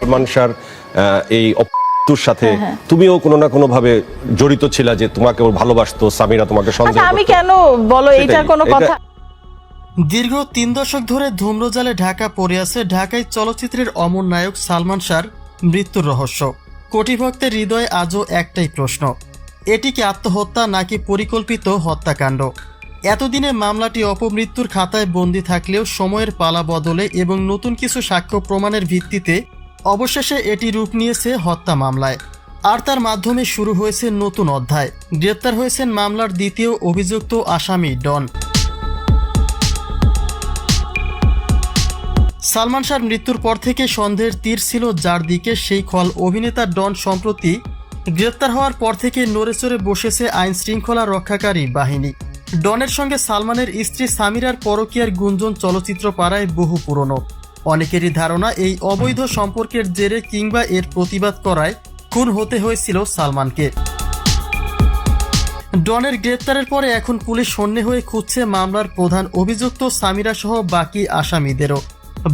সালমান শাহর এই অপতুর সাথে তুমিও কোনো না কোনো ভাবে জড়িত ছিলা, যে তোমাকে ও ভালোবাসতো, সামিরা তোমাকে সন্দেহ করতো? আমি কেন বলো, এটা কোনো কথা? দীর্ঘ 3 দশক ধরে ধূম্রজালে ঢাকা পড়ে আছে ঢাকাই চলচ্চিত্রের অমর নায়ক সালমান শাহর মৃত্যুর রহস্য। কোটি ভক্তের হৃদয়ে আজও একটাই প্রশ্ন, এটি কি আত্মহত্যা নাকি পরিকল্পিত হত্যাকাণ্ড? এতদিনে মামলাটি অপমৃত্যুর খাতায় বন্দী থাকলেও সময়ের পালা বদলে এবং নতুন কিছু সাক্ষ্য প্রমাণের ভিত্তিতে অবশেষে এটি রূপ নিয়েছে হত্যা মামলায়। আর তার মাধ্যমে শুরু হয়েছে নতুন অধ্যায়। গ্রেপ্তার হয়েছেন মামলার দ্বিতীয় অভিযুক্ত আসামি ডন। সালমান শাহর মৃত্যুর পর থেকে সন্দেহের তীর ছিল যার দিকে, সেই খল অভিনেতা ডন সম্প্রতি গ্রেপ্তার হওয়ার পর থেকে নড়েচড়ে বসেছে আইন শৃঙ্খলা রক্ষাকারী বাহিনী। ডনের সঙ্গে সালমানের স্ত্রী সামিরার পরকীয়ার গুঞ্জন চলচ্চিত্র পাড়ায় বহু পুরনো। অনেকেরই ধারণা এই অবৈধ সম্পর্কের জেরে কিংবা এর প্রতিবাদ করায় খুন হতে হয়েছিল সালমানকে। ডনের গ্রেপ্তারের পরে এখন পুলিশ হন্যে হয়ে খুঁজছে মামলার প্রধান অভিযুক্ত সামিরা সহ বাকি আসামিদেরও।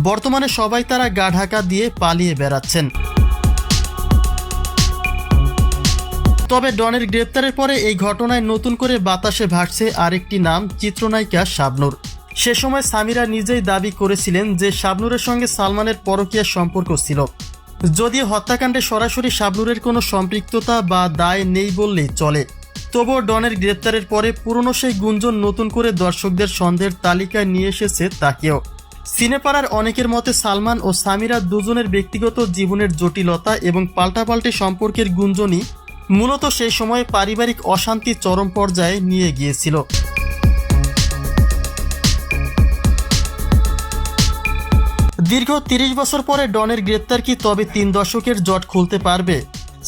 বর্তমানে সবাই তারা গা ঢাকা দিয়ে পালিয়ে বেড়াচ্ছেন। তবে ডনের গ্রেপ্তারের পরে এই ঘটনায় নতুন করে বাতাসে ভাসছে আরেকটি নাম, চিত্রনায়িকা শাবনূর। সে সময় সামিরা নিজেই দাবি করেছিলেন যে শাবনূরের সঙ্গে সালমানের পরকীয়ার সম্পর্ক ছিল। যদিও হত্যাকাণ্ডে সরাসরি শাবনূরের কোনো সম্পৃক্ততা বা দায় নেই বললেই চলে, তবুও ডনের গ্রেপ্তারের পরে পুরনো সেই গুঞ্জন নতুন করে দর্শকদের সন্দেহের তালিকায় নিয়ে এসেছে তাকেও। সিনেপাড়ার অনেকের মতে সালমান ও সামিরা দুজনের ব্যক্তিগত জীবনের জটিলতা এবং পাল্টাপাল্টি সম্পর্কের গুঞ্জনই মূলত সেই সময়ে পারিবারিক অশান্তি চরম পর্যায়ে নিয়ে গিয়েছিল। দীর্ঘ 30 বছর পরে ডনের গ্রেপ্তার কি তবে 3 দশকের জট খুলতে পারবে?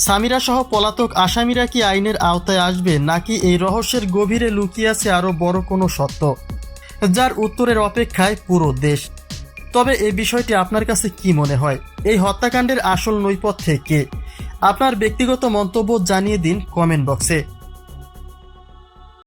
সামিরা সহ পলাতক আসামিরা কি আইনের আওতায় আসবে, নাকি এই রহস্যের গভীরে লুকিয়ে আছে আরও বড় কোনো সত্য, যার উত্তরের অপেক্ষায় পুরো দেশ? তবে এই বিষয়টি আপনার কাছে কি মনে হয়? এই হত্যাকাণ্ডের আসল নৈপথ্যে কে? আপনার ব্যক্তিগত মন্তব্য জানিয়ে দিন কমেন্ট বক্সে।